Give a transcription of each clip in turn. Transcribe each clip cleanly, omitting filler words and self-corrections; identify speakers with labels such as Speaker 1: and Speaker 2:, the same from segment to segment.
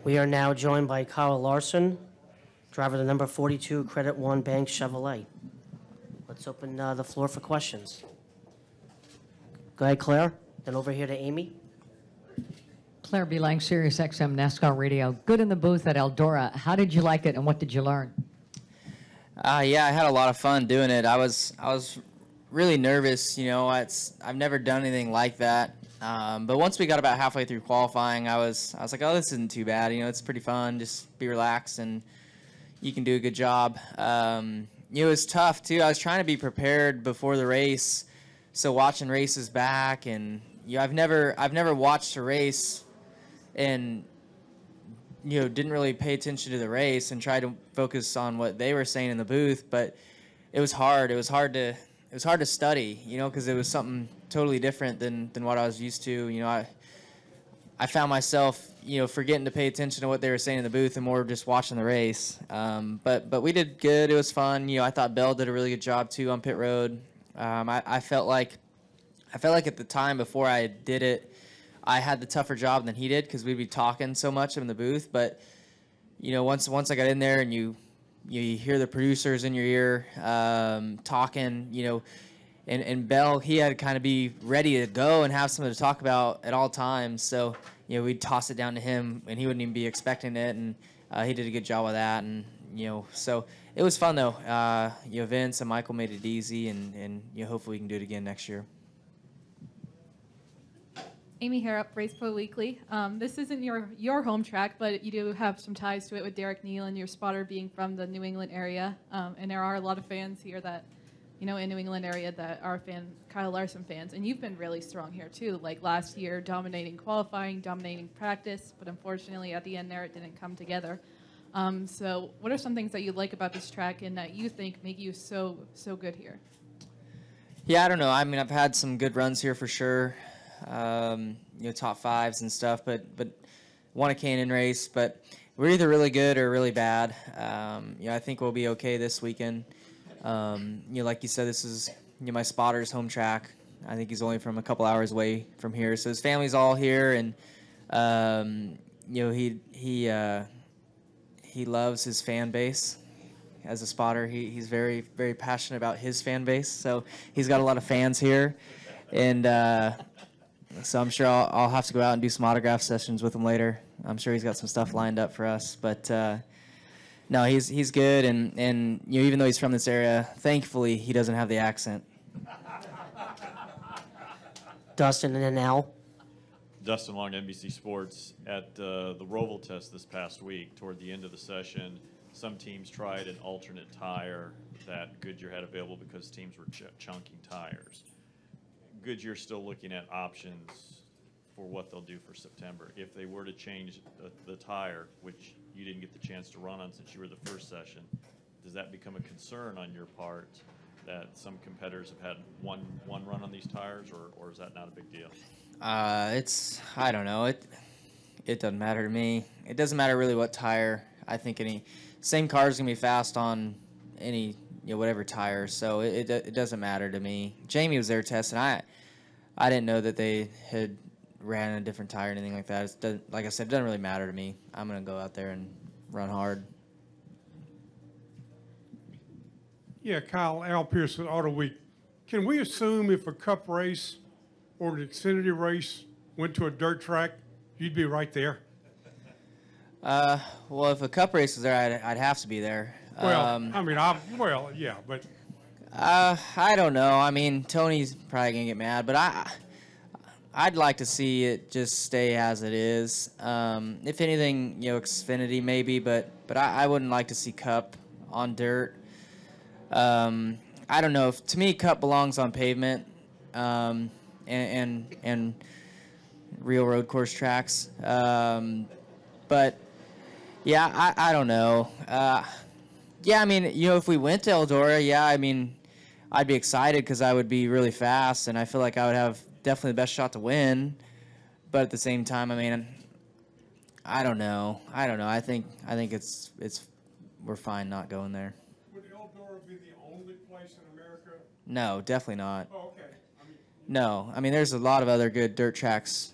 Speaker 1: We are now joined by Kyle Larson, driver of the number 42 Credit One Bank Chevrolet. Let's open the floor for questions. Go ahead, Claire. Then over here to Amy.
Speaker 2: Claire B. Lang, Sirius XM NASCAR Radio. Good in the booth at Eldora. How did you like it, and what did you learn?
Speaker 3: Yeah, I had a lot of fun doing it. I was really nervous. I've never done anything like that. But once we got about halfway through qualifying, I was like, oh, this isn't too bad. It's pretty fun. Just be relaxed, and you can do a good job. It was tough too. I was trying to be prepared before the race, so watching races back, and I've never watched a race and didn't really pay attention to the race and tried to focus on what they were saying in the booth. But it was hard. It was hard to study, because it was something totally different than what I was used to. I found myself, forgetting to pay attention to what they were saying in the booth and more just watching the race. But we did good. It was fun. I thought Bell did a really good job too on pit road. I felt like at the time before I did it, I had the tougher job than he did because we'd be talking so much in the booth. But once I got in there and you hear the producers in your ear talking, and Bell, he had to kind of be ready to go and have something to talk about at all times. So we'd toss it down to him, and he wouldn't even be expecting it, and he did a good job of that. And so it was fun though. Vince and Michael made it easy, and hopefully we can do it again next year.
Speaker 4: Amy Harrop, Race Pro Weekly. This isn't your home track, but you do have some ties to it with Derek Nealon, your spotter being from the New England area. And there are a lot of fans here that, in New England area that are Kyle Larson fans. And you've been really strong here too, like last year, dominating qualifying, dominating practice, but unfortunately at the end there it didn't come together. So what are some things that you like about this track and that you think make you so good here?
Speaker 3: Yeah, I don't know. I mean, I've had some good runs here for sure. Top fives and stuff, but won a Canyon race. But we're either really good or really bad. I think we'll be okay this weekend. Like you said, this is my spotter's home track. I think he's only from a couple hours away from here, so his family's all here, and he loves his fan base. As a spotter, he's very, very passionate about his fan base, so he's got a lot of fans here, and so I'm sure I'll have to go out and do some autograph sessions with him later. I'm sure he's got some stuff lined up for us. But no, he's good, and even though he's from this area, thankfully he doesn't have the accent.
Speaker 1: Dustin and then Al.
Speaker 5: Dustin Long, NBC Sports. At the Roval test this past week, toward the end of the session, some teams tried an alternate tire that Goodyear had available because teams were chunking tires. Goodyear's still looking at options for what they'll do for September. If they were to change the tire, which you didn't get the chance to run on since you were the first session, does that become a concern on your part that some competitors have had one run on these tires, or is that not a big deal?
Speaker 3: I don't know. It doesn't matter to me. It doesn't matter really what tire. I think same car is gonna be fast on any whatever tire, so it doesn't matter to me. Jamie was there testing. I didn't know that they had ran a different tire or anything like that. Like I said, it doesn't really matter to me. I'm gonna go out there and run hard.
Speaker 6: Yeah, Kyle, Al Pierce with Auto Week. Can we assume if a Cup race or an Xfinity race went to a dirt track, you'd be right there?
Speaker 3: Well, if a Cup race was there, I'd have to be there.
Speaker 6: Well, yeah, but
Speaker 3: I don't know. I mean, Tony's probably gonna get mad, but I'd like to see it just stay as it is. If anything, Xfinity maybe, but I wouldn't like to see Cup on dirt. I don't know. To me, Cup belongs on pavement, and real road course tracks. But yeah, I don't know. Yeah, I mean, if we went to Eldora, yeah, I mean, I'd be excited because I would be really fast, and I feel like I would have definitely the best shot to win. But at the same time, I mean, I don't know. I think it's we're fine not going there.
Speaker 6: would Eldora be the only place in America?
Speaker 3: No, definitely not.
Speaker 6: Oh, okay.
Speaker 3: No, I mean, there's a lot of other good dirt tracks.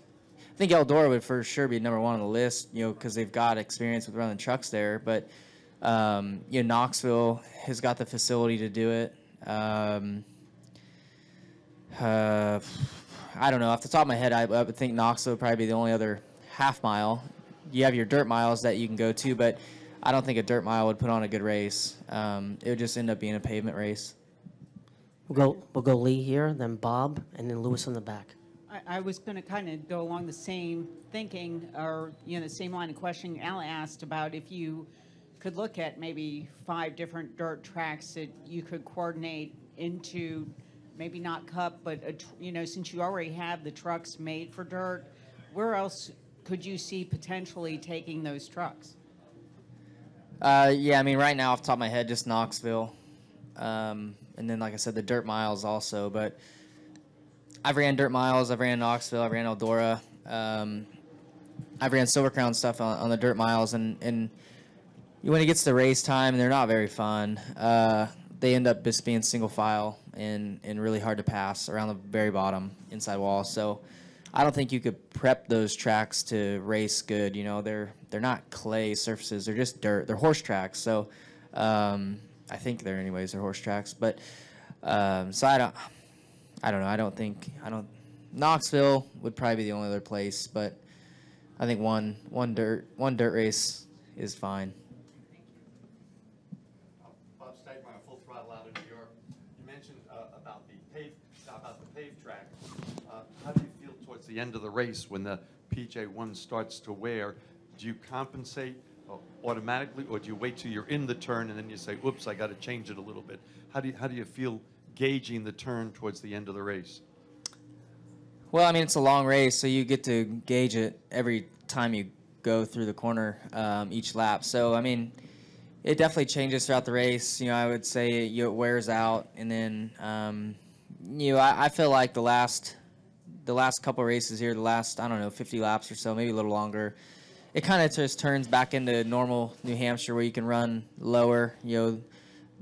Speaker 3: I think Eldora would for sure be number one on the list, because they've got experience with running trucks there. But Knoxville has got the facility to do it. I don't know. Off the top of my head, I would think Knoxville would probably be the only other half mile. You have your dirt miles that you can go to, but I don't think a dirt mile would put on a good race. It would just end up being a pavement race.
Speaker 1: We'll go Lee here, then Bob, and then Lewis in the back.
Speaker 7: I was going to kind of go along the same thinking, or the same line of questioning Al asked about if you could look at maybe 5 different dirt tracks that you could coordinate into, maybe not Cup, but since you already have the trucks made for dirt, where else could you see potentially taking those trucks?
Speaker 3: Yeah, I mean, right now off the top of my head, just Knoxville, and then like I said, the dirt miles also, but. I've ran dirt miles. I've ran Knoxville. I've ran Eldora. I've ran Silver Crown stuff on the dirt miles, and when it gets to race time, they're not very fun. They end up just being single file and really hard to pass around the very bottom inside wall. So I don't think you could prep those tracks to race good. They're not clay surfaces. They're just dirt. They're horse tracks. So I think they're horse tracks. But so I don't know. Knoxville would probably be the only other place, but I think one dirt race is fine.
Speaker 8: Bob Stegmeyer, Full Throttle out of New York. You mentioned about the paved track. How do you feel towards the end of the race when the PJ1 starts to wear? Do you compensate automatically, or do you wait till you're in the turn and then you say, "Oops, I got to change it a little bit"? How do you feel gauging the turn towards the end of the race?
Speaker 3: Well, I mean, it's a long race, so you get to gauge it every time you go through the corner each lap. So, I mean, it definitely changes throughout the race. I would say it wears out, and then I feel like the last couple races here, the last 50 laps or so, maybe a little longer, it kind of just turns back into normal New Hampshire where you can run lower.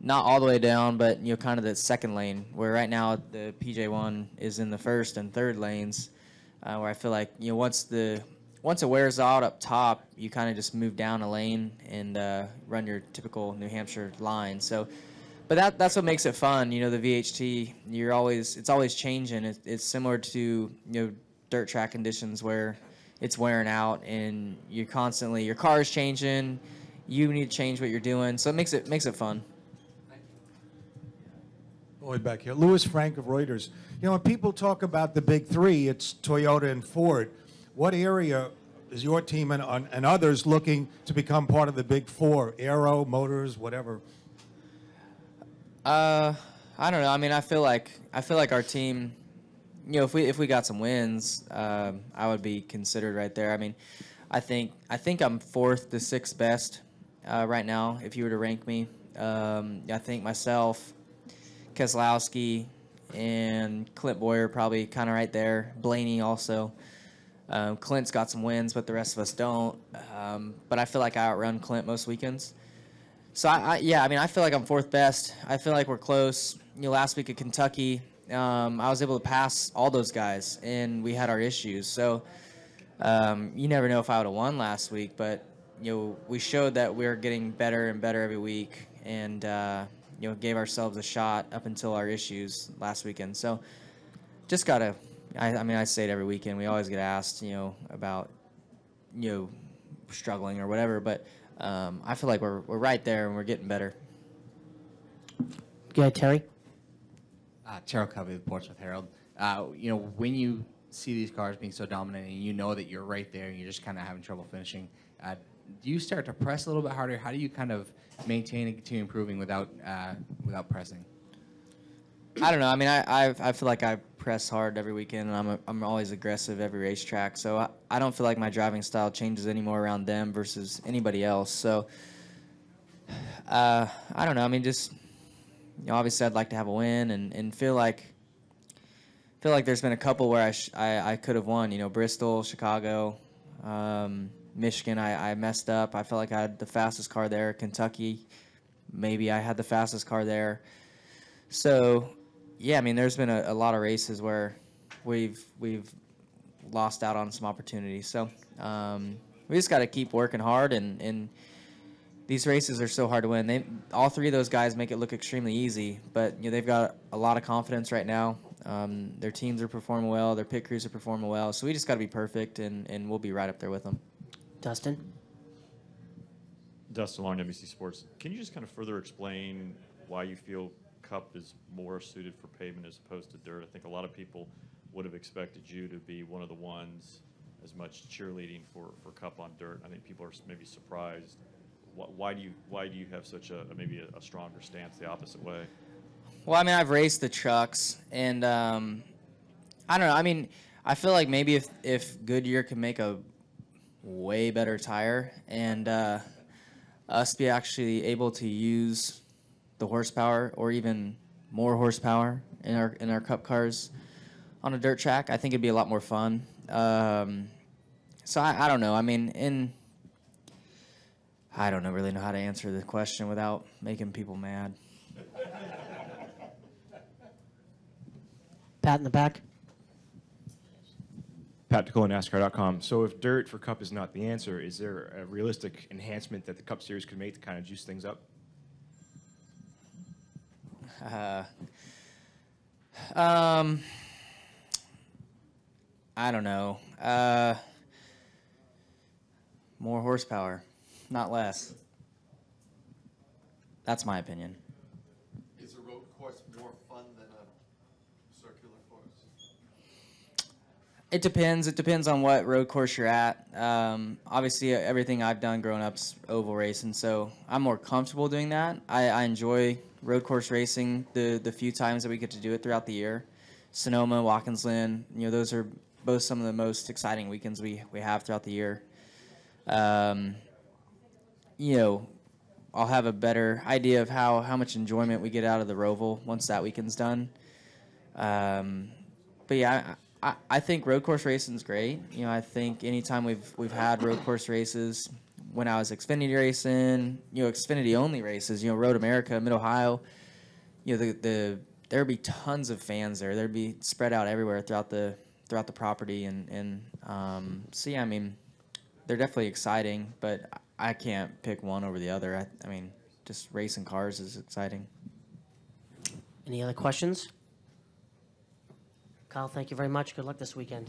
Speaker 3: Not all the way down, but kind of the second lane, where right now the PJ1 is in the first and third lanes, where I feel like once it wears out up top, you kind of just move down a lane and run your typical New Hampshire line. So, but that's what makes it fun. The VHT, it's always changing. It's similar to dirt track conditions where it's wearing out and your car is changing. You need to change what you're doing, so it makes it fun.
Speaker 9: Way back here. Louis Frank of Reuters. When people talk about the big three, it's Toyota and Ford. What area is your team and others looking to become part of the big four? Aero, motors, whatever?
Speaker 3: I don't know. I mean, I feel like our team, if we got some wins, I would be considered right there. I mean, I think I'm 4th to 6th best right now if you were to rank me. I think myself, Keselowski, and Clint Boyer probably kind of right there. Blaney also. Clint's got some wins, but the rest of us don't. But I feel like I outrun Clint most weekends. So, I feel like I'm 4th best. I feel like we're close. Last week at Kentucky, I was able to pass all those guys, and we had our issues. So you never know if I would have won last week, but we showed that we're getting better and better every week, and gave ourselves a shot up until our issues last weekend. So just gotta, I say it every weekend. We always get asked, about, struggling or whatever, but I feel like we're right there and we're getting better.
Speaker 1: Go ahead, Terry.
Speaker 10: Terrell Covey of the Portsmouth Herald. When you see these cars being so dominant and you know that you're right there and you're just kind of having trouble finishing, do you start to press a little bit harder? How do you kind of maintain and continue improving without pressing?
Speaker 3: I don't know. I mean, I feel like I press hard every weekend, and I'm always aggressive every racetrack. So I don't feel like my driving style changes anymore around them versus anybody else. So I don't know. I mean, just obviously I'd like to have a win and feel like there's been a couple where I could have won. Bristol, Chicago. Michigan, I messed up. I felt like I had the fastest car there. Kentucky, maybe I had the fastest car there. So, yeah, I mean, there's been a lot of races where we've lost out on some opportunities. So we just got to keep working hard, and these races are so hard to win. All three of those guys make it look extremely easy, but they've got a lot of confidence right now. Their teams are performing well, their pit crews are performing well, so we just got to be perfect, and we'll be right up there with them.
Speaker 1: Dustin?
Speaker 5: Dustin Long, NBC Sports. Can you just kind of further explain why you feel Cup is more suited for pavement as opposed to dirt? I think a lot of people would have expected you to be one of the ones as much cheerleading for Cup on dirt. I think people are maybe surprised. Why do you have such maybe a stronger stance the opposite way?
Speaker 3: Well, I mean, I've raced the trucks, and I don't know. I mean, I feel like maybe if Goodyear could make a way better tire and us be actually able to use the horsepower or even more horsepower in our Cup cars on a dirt track, I think it'd be a lot more fun. So I don't know. I mean, I don't really know how to answer the question without making people mad.
Speaker 1: Pat in the back?
Speaker 11: Pat Ticola, NASCAR.com. So if dirt for Cup is not the answer, is there a realistic enhancement that the Cup Series could make to kind of juice things up?
Speaker 3: I don't know. More horsepower, not less. That's my opinion.
Speaker 8: Is a road course more fun than a circular course?
Speaker 3: It depends. It depends on what road course you're at. Obviously, everything I've done growing up's oval racing, so I'm more comfortable doing that. I enjoy road course racing the few times that we get to do it throughout the year. Sonoma, Watkins Glen, those are both some of the most exciting weekends we have throughout the year. I'll have a better idea of how much enjoyment we get out of the Roval once that weekend's done. But yeah, I think road course racing is great. I think anytime we've had road course races, when I was Xfinity racing, Xfinity only races, Road America, Mid Ohio, there'd be tons of fans there. There'd be spread out everywhere throughout the property, and so yeah, I mean, they're definitely exciting, but I can't pick one over the other. I mean, just racing cars is exciting.
Speaker 1: Any other questions? Kyle, thank you very much. Good luck this weekend.